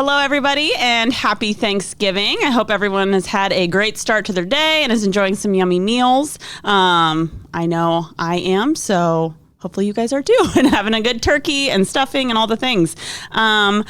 Hello, everybody, and happy Thanksgiving. I hope everyone has had a great start to their day and is enjoying some yummy meals. I know I am, so hopefully you guys are too, and having a good turkey and stuffing and all the things. But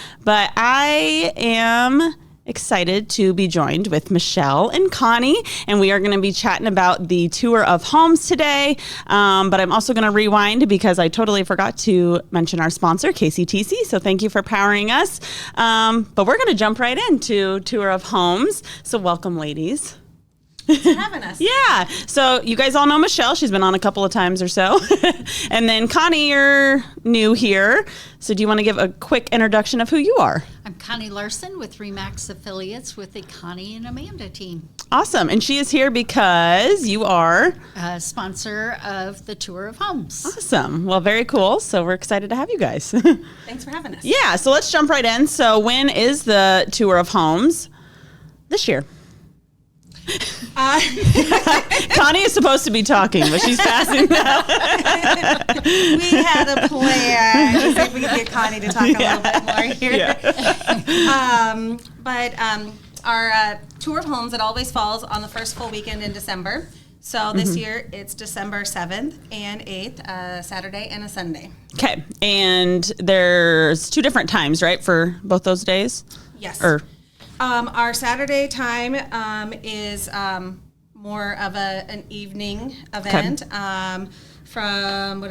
I am excited to be joined with Michelle and Connie, and we are going to be chatting about the tour of homes today. But I'm also going to rewind because I totally forgot to mention our sponsor, KCTC. So thank you for powering us. But we're going to jump right into tour of homes. So welcome, ladies. Thanks for having us. Yeah. So you guys all know Michelle. She's been on a couple of times or so. And then Connie, you're new here. So do you want to give a quick introduction of who you are? I'm Connie Larsen with Remax Affiliates with the Connie and Amanda team. Awesome. And she is here because you are A sponsor of the Tour of Homes. awesome. Well, very cool. So we're excited to have you guys. Thanks for having us. Yeah. So let's jump right in. So when is the tour of homes? This year. Connie is supposed to be talking, but she's passing that. We had a plan to see if we could get Connie to talk a little bit more here. Yeah. But our tour of homes, it always falls on the first full weekend in December. So this year it's December 7th and 8th, Saturday and a Sunday. Okay. And there's two different times, right, for both those days? Yes. Or Our Saturday time is more of an evening event from,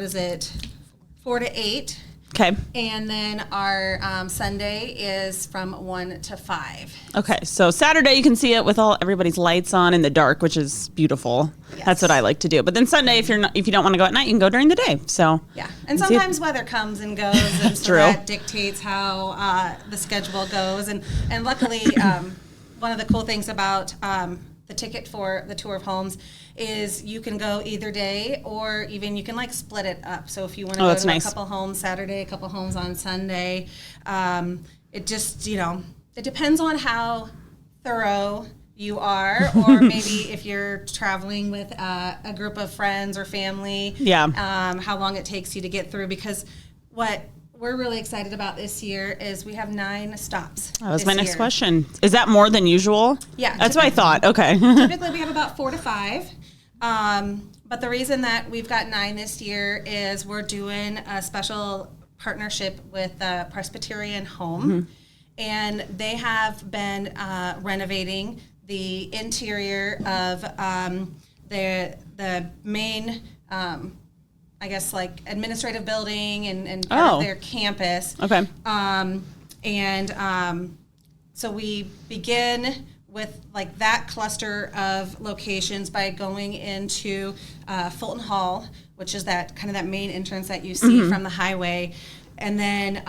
4 to 8. okay. And then our Sunday is from 1 to 5. Okay. So Saturday you can see it with everybody's lights on in the dark, which is beautiful. Yes. That's what I like to do. But then Sunday, if you don't want to go at night, you can go during the day. So Yeah, and sometimes weather comes and goes, and so True. that dictates how the schedule goes. And luckily, one of the cool things about the ticket for the Tour of Homes is you can go either day, or even you can split it up. So if you want to go to nice. a couple homes Saturday, a couple homes on Sunday, it just it depends on how thorough you are, or maybe if you're traveling with a group of friends or family, how long it takes you to get through. Because what we're really excited about this year is we have 9 stops. That was my next question. Is that more than usual? Yeah. That's what I thought. Okay. Typically we have about 4 to 5. But the reason that we've got 9 this year is we're doing a special partnership with Presbyterian Home. And they have been renovating the interior of the main, administrative building and part of their campus. Okay. So we begin with that cluster of locations by going into Fulton Hall, which is that main entrance that you see from the highway. And then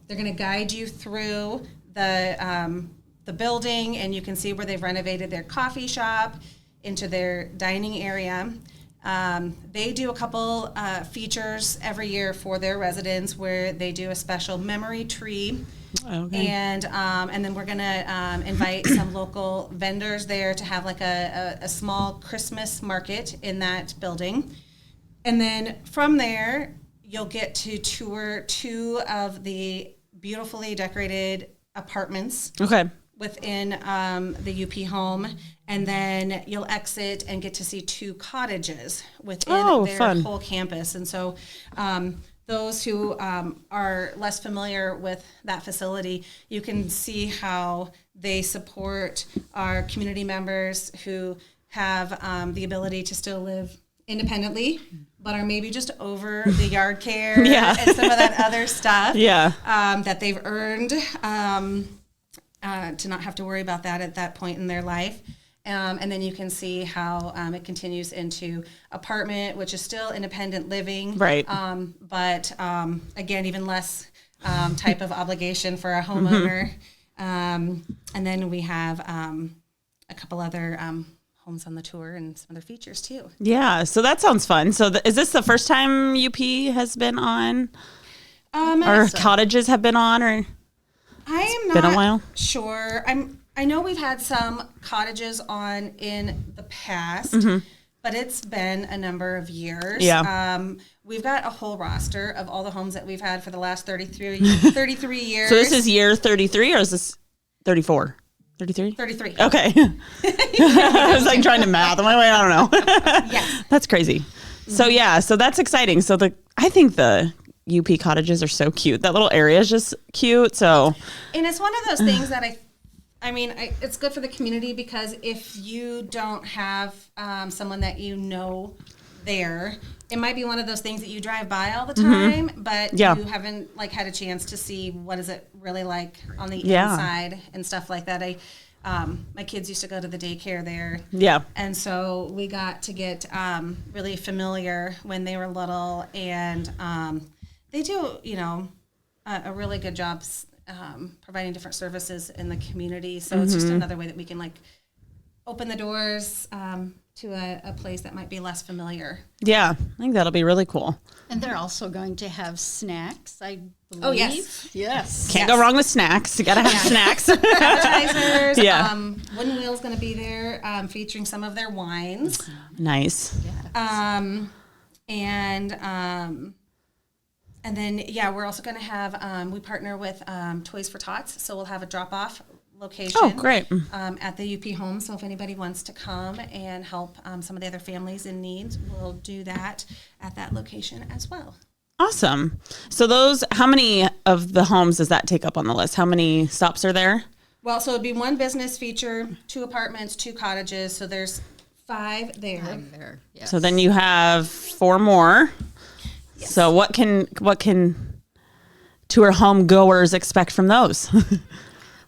they're going to guide you through the building, and you can see where they've renovated their coffee shop into their dining area. They do a couple features every year for their residents where they do a special memory tree. Okay. And then we're going to invite some local vendors there to have a small Christmas market in that building. And then from there, you'll get to tour 2 of the beautifully decorated apartments within the UP home. And then you'll exit and get to see 2 cottages within their whole campus. And so those who are less familiar with that facility, you can see how they support our community members who have the ability to still live independently, but are maybe just over the yard care and some of that other stuff that they've earned to not have to worry about that at that point in their life. And then you can see how it continues into apartment, which is still independent living. Right. But again, even less type of obligation for a homeowner. And then we have a couple other homes on the tour and some other features too. Yeah. So that sounds fun. So is this the first time UP has been on? Or cottages have been on? Or I am been a not while? sure. I know we've had some cottages on in the past, but it's been a number of years. Yeah. We've got a whole roster of all the homes that we've had for the last 33 years. So this is year 33 or is this 34? 33? 33. Okay. I was like trying to math. I'm like, wait, I don't know. Yes. That's crazy. So yeah, so that's exciting. So I think the UP cottages are so cute. That little area is just cute. So, and it's one of those things that it's good for the community, because if you don't have someone that you know there, it might be one of those things that you drive by all the time, but you haven't had a chance to see what is it really like on the inside and stuff like that. My kids used to go to the daycare there. Yeah. And so we got to get really familiar when they were little, and they do, a really good job providing different services in the community. So it's just another way that we can open the doors to a place that might be less familiar. Yeah, I think that'll be really cool. And they're also going to have snacks, I believe. Oh, yes. Yes. Can't go wrong with snacks. You got to have snacks. Appetizers. Wooden Wheel's going to be there featuring some of their wines. Nice. Yes. And then, we're also going to have, we partner with Toys for Tots, so we'll have a drop-off location. Oh, great. At the UP home. So if anybody wants to come and help some of the other families in need, we'll do that at that location as well. Awesome. So how many of the homes does that take up on the list? How many stops are there? Well, so it'd be one business feature, 2 apartments, 2 cottages. So there's 5 there. 5 there, yes. So then you have 4 more. Yes. So what can tour home goers expect from those?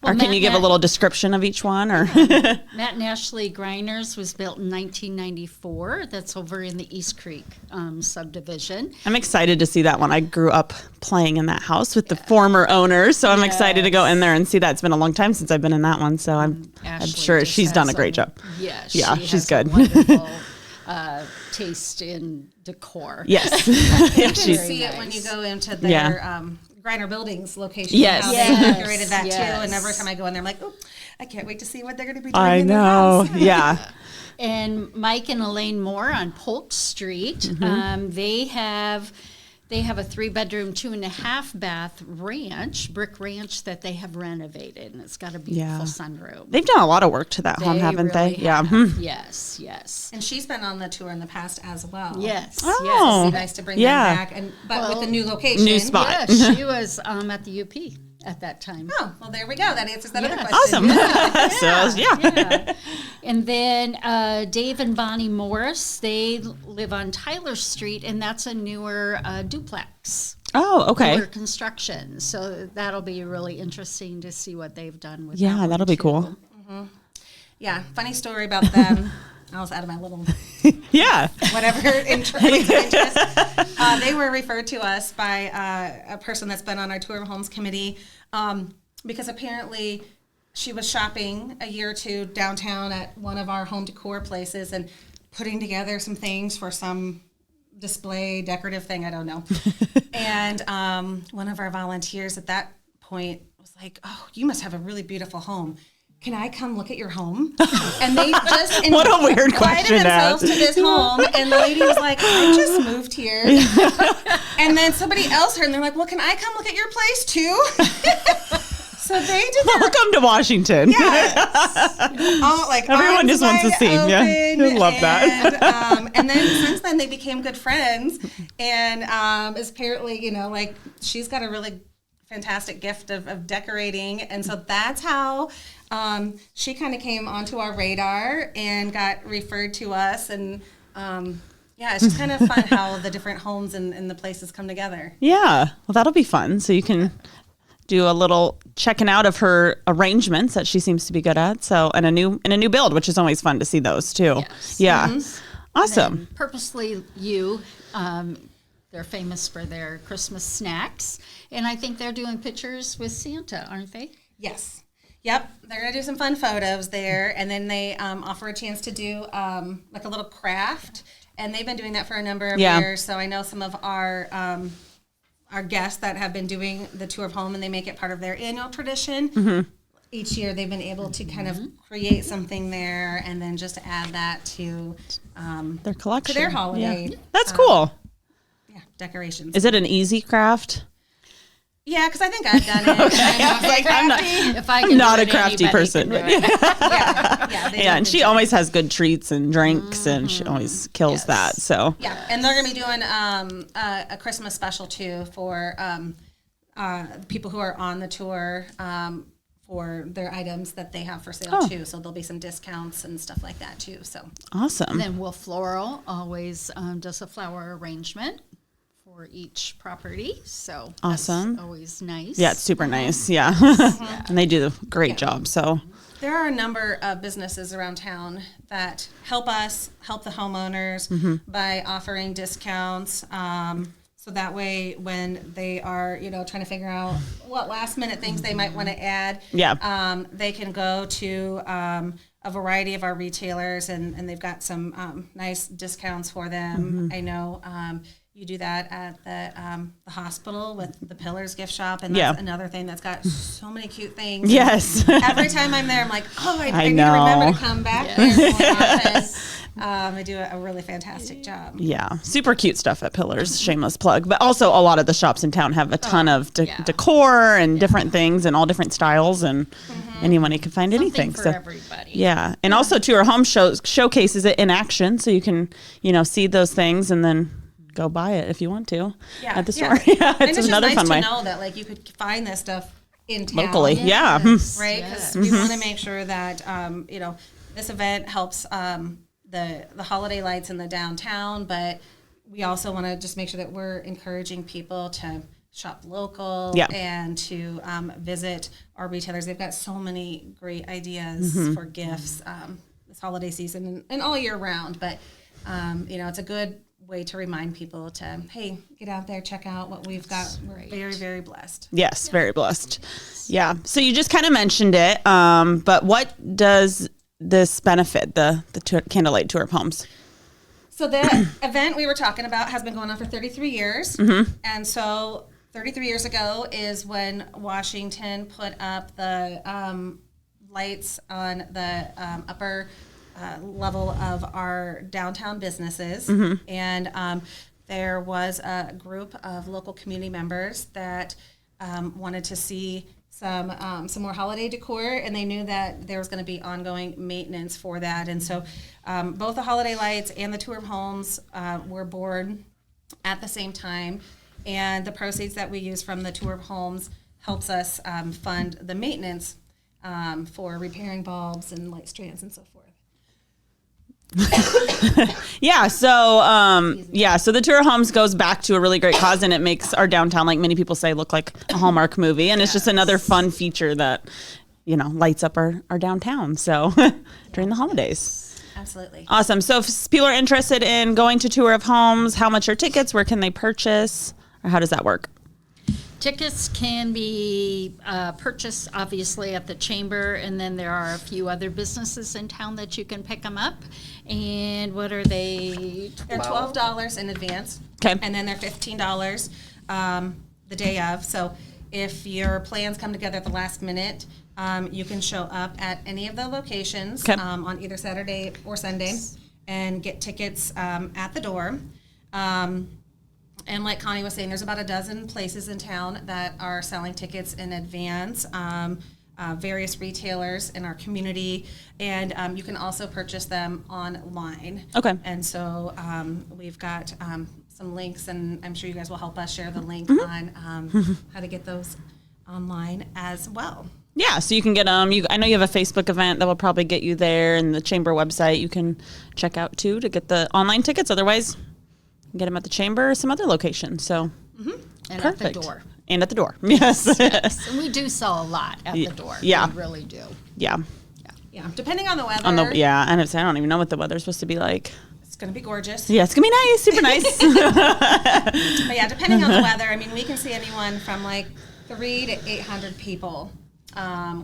Or can you give a little description of each one? Or Matt and Ashley Greiners was built in 1994. That's over in the East Creek subdivision. I'm excited to see that one. I grew up playing in that house with the former owners, so I'm excited to go in there and see that. It's been a long time since I've been in that one, so I'm sure she's done a great job. Yeah, she's good. A wonderful taste in decor. Yes. You can see it when you go into their Griner Buildings location. Yes. How they decorated that too. And every time I go in there, I'm like, oh, I can't wait to see what they're going to be doing I in their know. house. Yeah. And Mike and Elaine Moore on Polk Street, they have a 3-bedroom, 2.5-bath ranch, brick ranch that they have renovated, and it's got a beautiful sunroom. They've done a lot of work to that home, haven't they? Yeah. Yes, yes. And she's been on the tour in the past as well. Yes. Oh. Yes. It'd be nice to bring them back, but with the new location. New spot. Yeah, she was at the UP at that time. Oh, well, there we go. That answers that other question. Awesome. Yeah. And then Dave and Bonnie Morris, they live on Tyler Street, and that's a newer duplex. Oh, okay. Newer construction. So that'll be really interesting to see what they've done with that. Yeah, that'll be cool. Mm-hmm. Yeah, funny story about them. I was out of my little whatever interest. They were referred to us by a person that's been on our tour of homes committee because apparently she was shopping a year or two downtown at one of our home decor places and putting together some things for some display decorative thing, I don't know. And one of our volunteers at that point was like, oh, you must have a really beautiful home. Can I come look at your home? And they just what a weird question themselves to this home. And the lady was like, I just moved here. And then somebody else heard, and they're like, well, can I come look at your place too? So they did that. Welcome to Washington. Yes. Everyone just wants to see. Yeah, I love that. And then since then they became good friends. And is apparently, she's got a really fantastic gift of decorating. And so that's how she kind of came onto our radar and got referred to us. And it's just kind of fun how the different homes and the places come together. Yeah. Well, that'll be fun. So you can do a little checking out of her arrangements that she seems to be good at. So, and a new build, which is always fun to see those too. Yes. Yeah. Mm-hmm. Awesome. Purposely they're famous for their Christmas snacks. And I think they're doing pictures with Santa, aren't they? Yes. Yep. They're going to do some fun photos there. And then they offer a chance to do like a little craft. And they've been doing that for a number of years. So I know some of our guests that have been doing the tour of home, and they make it part of their annual tradition. Mm-hmm. each year they've been able to kind of create something there and then just add that to Their collection. to their holiday. Yeah. That's cool. Yeah, decorations. Is it an easy craft? Yeah, because I think I've done it. I'm not a crafty person. yeah, Yeah, and she always has good treats and drinks, and she always kills that. So yeah, and they're gonna be doing a Christmas special too for people who are on the tour for their items that they have for sale too. So there'll be some discounts and stuff like that too. So awesome. And then Wolf Floral always does a flower arrangement for each property. So awesome. That's always nice. Yeah, it's super nice. Yeah, and they do a great job. So there are a number of businesses around town that help the homeowners by offering discounts. So that way, when they are, trying to figure out what last minute things they might want to add, they can go to a variety of our retailers, and they've got some nice discounts for them. I know you do that at the hospital with the Pillars gift shop, and that's another thing that's got so many cute things. Yes. Every time I'm there, I'm like, I need to remember to come back there more often. They do a really fantastic job. Yeah, super cute stuff at Pillars, shameless plug. But also a lot of the shops in town have a ton of decor and different things and all different styles, and anyone can find anything. For everybody. Yeah, and also Tour Home showcases it in action, so you can, see those things and then go buy it if you want to at the store. Yeah, it's another fun way. It's nice to know that you could find this stuff in town. Locally, right? Because we want to make sure that, this event helps the holiday lights in the downtown, but we also want to just make sure that we're encouraging people to shop local and to visit our retailers. They've got so many great ideas for gifts this holiday season and all year round, but it's a good way to remind people to, hey, get out there, check out what we've got. We're very, very blessed. Yes, very blessed. Yeah. So you just kind of mentioned it, but what does this benefit the Candlelight Tour of Homes? So the event we were talking about has been going on for 33 years. And so 33 years ago is when Washington put up the lights on the upper level of our downtown businesses. And there was a group of local community members that wanted to see some more holiday decor, and they knew that there was going to be ongoing maintenance for that. And so both the holiday lights and the Tour of Homes were born at the same time, and the proceeds that we use from the Tour of Homes helps us fund the maintenance for repairing bulbs and light strands and so forth. So the Tour of Homes goes back to a really great cause, and it makes our downtown, like many people say, look like a Hallmark movie, and it's just another fun feature that lights up our downtown so during the holidays. Absolutely. Awesome. So if people are interested in going to Tour of Homes, how much are tickets? Where can they purchase, or how does that work? Tickets can be purchased, obviously, at the Chamber, and then there are a few other businesses in town that you can pick them up. And what are they? They're $12 in advance. Okay. And then they're $15 the day of. So if your plans come together at the last minute, you can show up at any of the locations on either Saturday or Sunday and get tickets at the door. And like Connie was saying, there's about a dozen places in town that are selling tickets in advance, various retailers in our community, and you can also purchase them online. Okay. And so we've got some links, and I'm sure you guys will help us share the link on how to get those online as well. Yeah, so you can get them. I know you have a Facebook event that will probably get you there, and the Chamber website you can check out too to get the online tickets. Otherwise, get them at the Chamber or some other location. So, And perfect. at the door. And at the door. Yes. And we do sell a lot at the door. Yeah. We really do. Yeah. Yeah, depending on the weather. And I don't even know what the weather's supposed to be like. It's going to be gorgeous. Yeah, it's going to be nice. Super nice. But yeah, depending on the weather, I mean, we can see anyone from like 300 to 800 people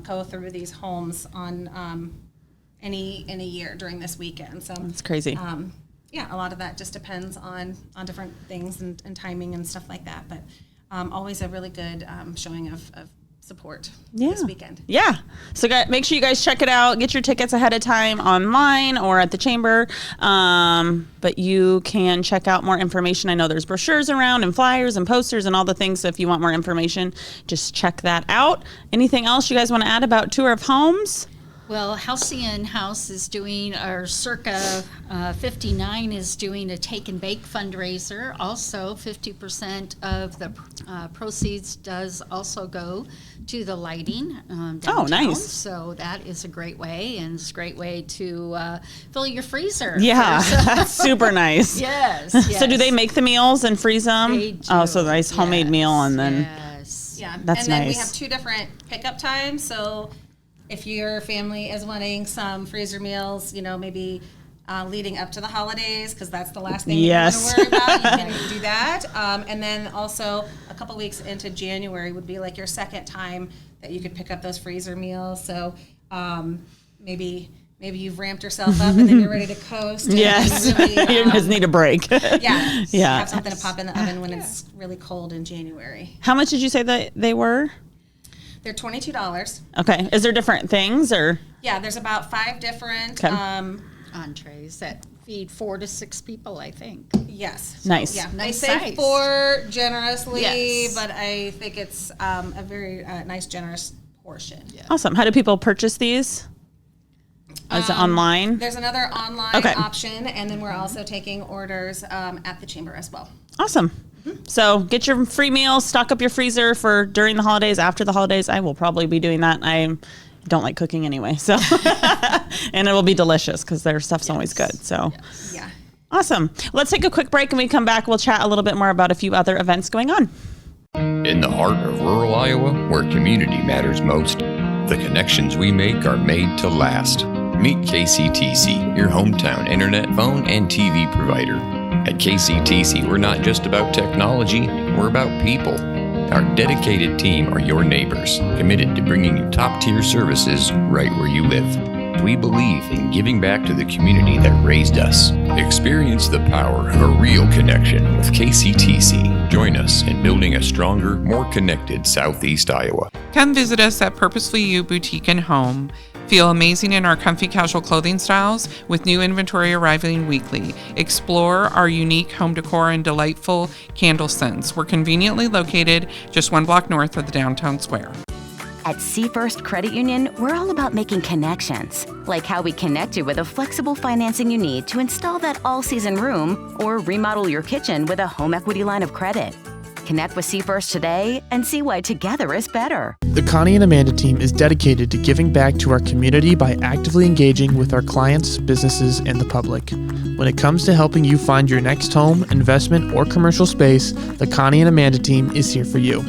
go through these homes on any year during this weekend. So It's crazy. Yeah, a lot of that just depends on different things and timing and stuff like that. But always a really good showing of support Yeah. this weekend. Yeah. So make sure you guys check it out. Get your tickets ahead of time online or at the chamber. But you can check out more information. I know there's brochures around and flyers and posters and all the things. So if you want more information, just check that out. Anything else you guys want to add about Tour of Homes? Well, Halcyon House is doing, or Circa 59 is doing a take and bake fundraiser. Also, 50% of the proceeds does also go to the lighting downtown. Oh, nice. So that is a great way, and it's a great way to fill your freezer. Yeah, that's super nice. Yes, So do they make the meals and freeze them? They do. Oh, so nice homemade meal and then. Yes. Yeah, That's and then we nice. have 2 different pickup times. So if your family is wanting some freezer meals, maybe leading up to the holidays, because that's the last thing Yes. you want to worry about, you can do that. And then also a couple weeks into January would be like your second time that you could pick up those freezer meals. So maybe you've ramped yourself up and then you're ready to coast. And Yes. really, You just need a break. yeah. Yeah. Have something to pop in the oven when it's really cold in January. How much did you say that they were? They're $22. Okay. Is there different things or? Yeah, there's about 5 different. Okay. Entrees that feed 4 to 6 people, I think. Yes. Nice. Yeah, Nice they say size. 4 generously, Yes. but I think it's a very nice, generous portion. Yeah. Awesome. How do people purchase these? Is it online? There's another online Okay. option, and then we're also taking orders at the chamber as well. Awesome. So get your free meals, stock up your freezer for during the holidays, after the holidays. I will probably be doing that. I don't like cooking anyway, so and it will be delicious because their stuff's always good. So Yeah. awesome. Let's take a quick break, and when we come back, we'll chat a little bit more about a few other events going on. In the heart of rural Iowa, where community matters most, the connections we make are made to last. Meet KCTC, your hometown internet, phone, and TV provider. At KCTC, we're not just about technology, we're about people. Our dedicated team are your neighbors, committed to bringing you top-tier services right where you live. We believe in giving back to the community that raised us. Experience the power of a real connection with KCTC. Join us in building a stronger, more connected Southeast Iowa. Come visit us at Purposefully You Boutique and Home. Feel amazing in our comfy casual clothing styles with new inventory arriving weekly. Explore our unique home decor and delightful candle scents. We're conveniently located just 1 block north of the downtown square. At Seafirst Credit Union, we're all about making connections, like how we connect you with the flexible financing you need to install that all-season room or remodel your kitchen with a home equity line of credit. Connect with Seafirst today and see why together is better. The Connie and Amanda team is dedicated to giving back to our community by actively engaging with our clients, businesses, and the public. When it comes to helping you find your next home, investment, or commercial space, the Connie and Amanda team is here for you.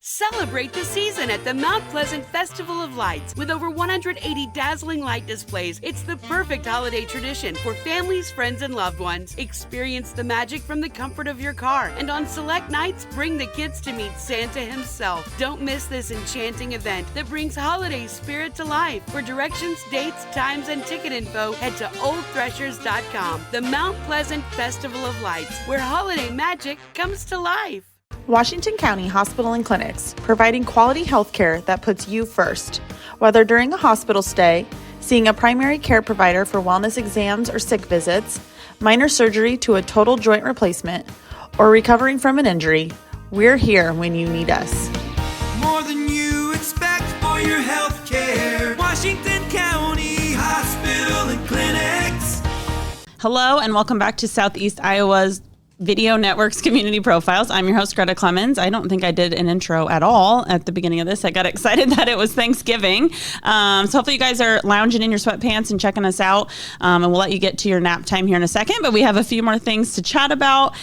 Celebrate the season at the Mount Pleasant Festival of Lights. With over 180 dazzling light displays, it's the perfect holiday tradition for families, friends, and loved ones. Experience the magic from the comfort of your car, and on select nights, bring the kids to meet Santa himself. Don't miss this enchanting event that brings holiday spirit to life. For directions, dates, times, and ticket info, head to oldthreshers.com. The Mount Pleasant Festival of Lights, where holiday magic comes to life. Washington County Hospital and Clinics, providing quality health care that puts you first. Whether during a hospital stay, seeing a primary care provider for wellness exams or sick visits, minor surgery to a total joint replacement, or recovering from an injury, we're here when you need us. More than you expect for your health care. Washington County Hospital and Clinics. Hello, and welcome back to Southeast Iowa's Video Network's Community Profiles. I'm your host, Greta Clemens. I don't think I did an intro at all at the beginning of this. I got excited that it was Thanksgiving. So hopefully you guys are lounging in your sweatpants and checking us out. And we'll let you get to your nap time here in a second, but we have a few more things to chat about.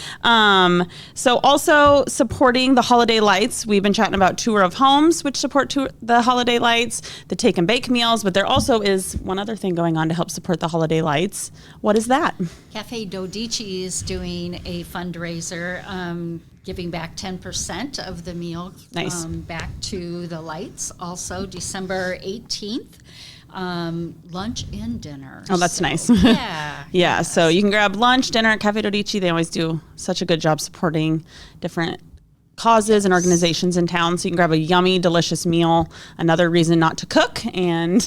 So also supporting the holiday lights. We've been chatting about Tour of Homes, which support the holiday lights, the take and bake meals, but there also is one other thing going on to help support the holiday lights. What is that? Cafe Dodici is doing a fundraiser, giving back 10% of the meal Nice. back to the lights. Also, December 18th, lunch and dinner. Oh, that's nice. Yeah. Yeah, so you can grab lunch, dinner at Cafe Dodici. They always do such a good job supporting different causes and organizations in town, so you can grab a yummy, delicious meal. Another reason not to cook and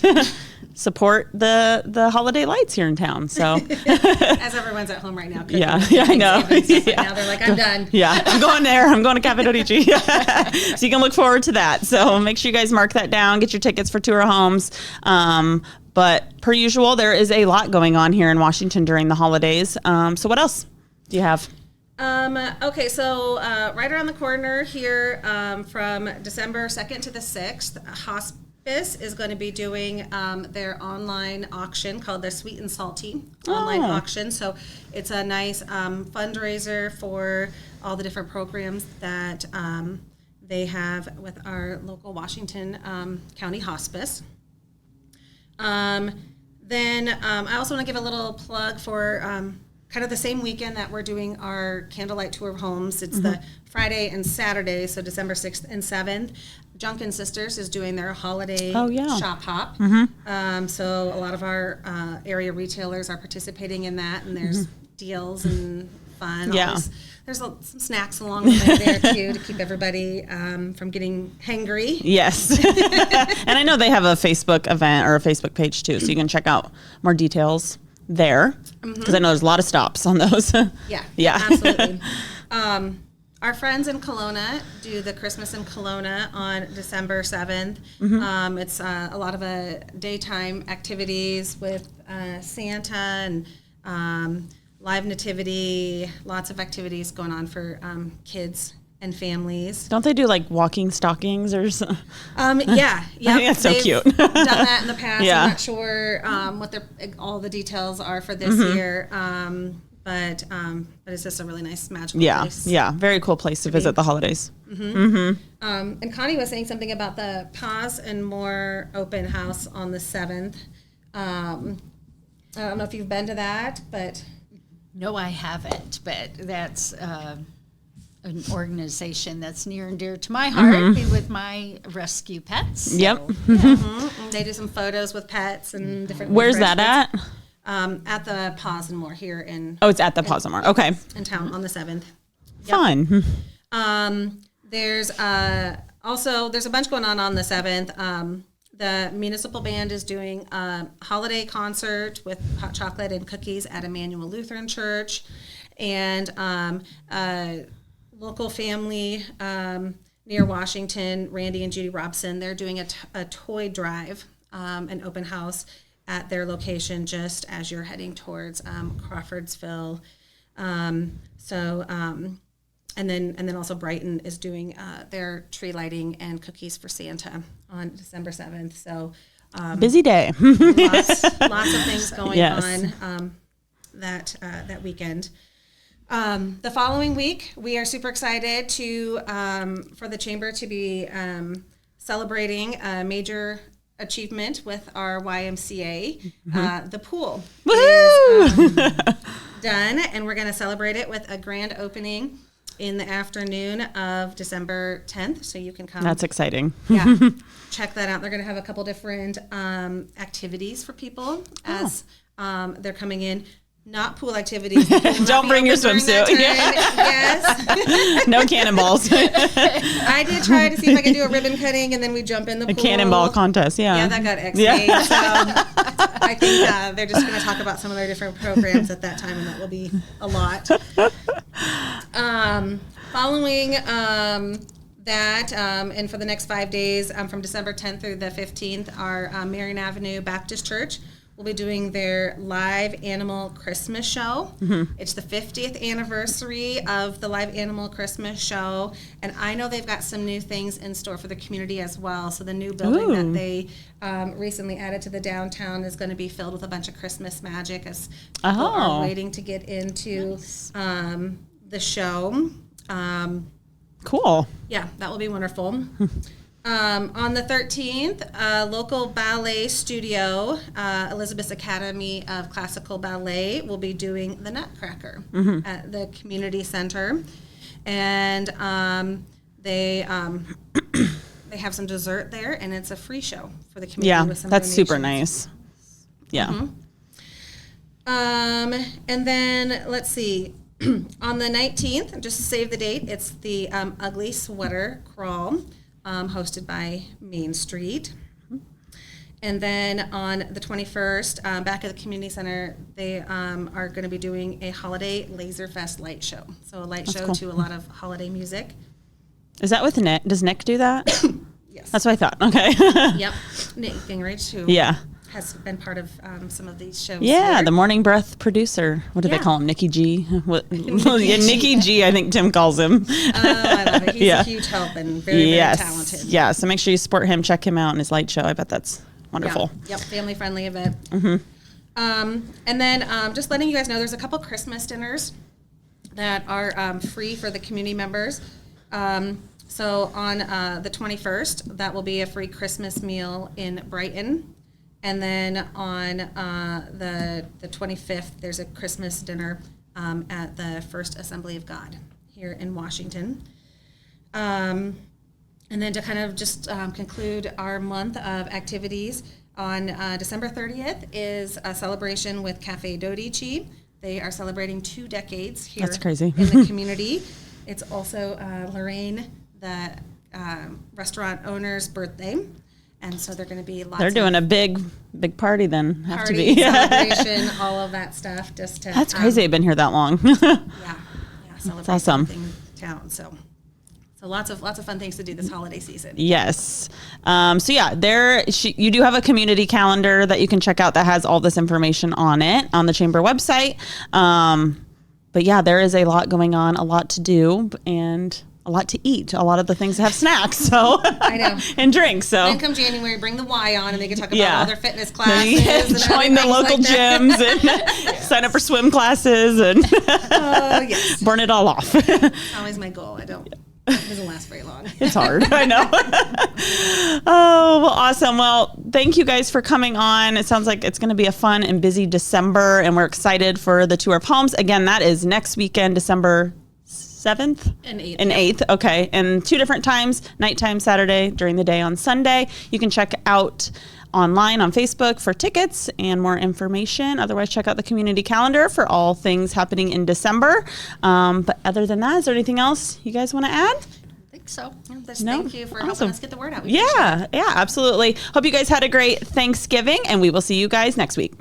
support the holiday lights here in town. So as everyone's at home right now. Yeah, I know. Right now they're like, I'm done. Yeah, I'm going there. I'm going to Cafe Dodici. So you can look forward to that. So make sure you guys mark that down. Get your tickets for Tour of Homes. But per usual, there is a lot going on here in Washington during the holidays. So what else do you have? Okay, so right around the corner here, from December 2nd to the 6th, Hospice is going to be doing their online auction called the Sweet and Salty online auction. So it's a nice fundraiser for all the different programs that they have with our local Washington County Hospice. Then I also want to give a little plug for kind of the same weekend that we're doing our candlelight tour of homes. It's the Friday and Saturday, so December 6th and 7th. Junkin Sisters is doing their holiday shop hop. So a lot of our area retailers are participating in that, and there's deals and fun. Yeah. There's some snacks along the way there, too, to keep everybody from getting hangry. Yes. And I know they have a Facebook event or a Facebook page, too, so you can check out more details there, because I know there's a lot of stops on those. Yeah, absolutely. Our friends in Kelowna do the Christmas in Kelowna on December 7th. It's a lot of daytime activities with Santa and live nativity, lots of activities going on for kids and families. Don't they do like walking stockings or something? Yeah. I think that's so cute. Done that in the past. Yeah. I'm not sure what all the details are for this year, but it's just a really nice magical place. Yeah, very cool place to visit the holidays. And Connie was saying something about the Pause and More open house on the 7th. I don't know if you've been to that, but... No, I haven't, but that's an organization that's near and dear to my heart with my rescue pets. So, Yep. They do some photos with pets and different... Where's that at? At the Pause and More here in... Oh, it's at the Pause and More. Okay. In town on the 7th. Fun. There's also, there's a bunch going on the 7th. The municipal band is doing a holiday concert with hot chocolate and cookies at Emmanuel Lutheran Church. And local family near Washington, Randy and Judy Robson, they're doing a toy drive, an open house at their location just as you're heading towards Crawfordsville. And then also Brighton is doing their tree lighting and cookies for Santa on December 7th. So busy day. lots of things going on that weekend. The following week, we are super excited for the Chamber to be celebrating a major achievement with our YMCA. The pool is done, and we're going to celebrate it with a grand opening in the afternoon of December 10th, so you can come. That's exciting. Yeah, check that out. They're going to have a couple different activities for people as they're coming in. Not pool activities. Don't bring your swimsuit. Yes. No cannonballs. I did try to see if I could do a ribbon cutting, and then we jump in the pool. A cannonball contest, yeah. Yeah, that got X-made. So I think they're just going to talk about some of their different programs at that time, and that will be a lot. Following that, and for the next 5 days, from December 10th through the 15th, our Marion Avenue Baptist Church will be doing their live animal Christmas show. It's the 50th anniversary of the live animal Christmas show, and I know they've got some new things in store for the community as well. So the new building that they recently added to the downtown is going to be filled with a bunch of Christmas magic as people are waiting to get into the show. Cool. Yeah, that will be wonderful. On the 13th, local ballet studio, Elizabeth's Academy of Classical Ballet, will be doing the Nutcracker at the community center, and they have some dessert there, and it's a free show for the community. Yeah, with some that's super donations. nice. Yeah. And then let's see. On the 19th, just to save the date, it's the Ugly Sweater Crawl, hosted by Main Street. And then on the 21st, back at the community center, they are going to be doing a holiday Laser Fest light show. So a light show cool. to a lot of holiday music. Is that with Nick? Does Nick do that? Yes. That's what I thought. Okay. Yep. Nick Gingrich, who Yeah. has been part of some of these shows. Yeah, here. the Morning Breath producer. What do they Yeah. call him? Nikki G? What? Yeah, Nikki G, I think Tim calls him. I love it. He's Yeah. a huge help and very, Yes. very talented. Yeah, so make sure you support him. Check him out in his light show. I bet that's wonderful. Yep, family-friendly event. And then just letting you guys know, there's a couple Christmas dinners that are free for the community members. So on the 21st, that will be a free Christmas meal in Brighton. And then on the 25th, there's a Christmas dinner at the First Assembly of God here in Washington. And then to kind of just conclude our month of activities, on December 30th is a celebration with Cafe Dodici. They are celebrating 2 decades here That's crazy. in the community. It's also Lorraine, the restaurant owner's birthday. And so they're going to be lots They're of doing a big party then. Have party, to be. celebration, all of that stuff. Just to That's crazy. I've been here that long. Yeah, celebrate awesome. everything in town. So lots of fun things to do this holiday season. Yes. So yeah, you do have a community calendar that you can check out that has all this information on it on the chamber website. But yeah, there is a lot going on, a lot to do, and a lot to eat. A lot of the things have snacks, so I know. and drinks. So Then come January, bring the Y on, and they can talk about Yeah. all their fitness classes. And join the other local things like that. gyms and sign up for swim classes and Oh, yes. burn it all off. It's always my goal. It doesn't last very long. It's hard. I know. Oh, well, awesome. Well, thank you guys for coming on. It sounds like it's going to be a fun and busy December, and we're excited for the Tour of Homes. Again, that is next weekend, December 7th? And 8th. And 8th, okay. And 2 different times, nighttime Saturday, during the day on Sunday. You can check out online on Facebook for tickets and more information. Otherwise, check out the community calendar for all things happening in December. But other than that, is there anything else you guys want to add? I think so. Thank you for Awesome. helping us get the word out. We appreciate it. Yeah, absolutely. Hope you guys had a great Thanksgiving, and we will see you guys next week.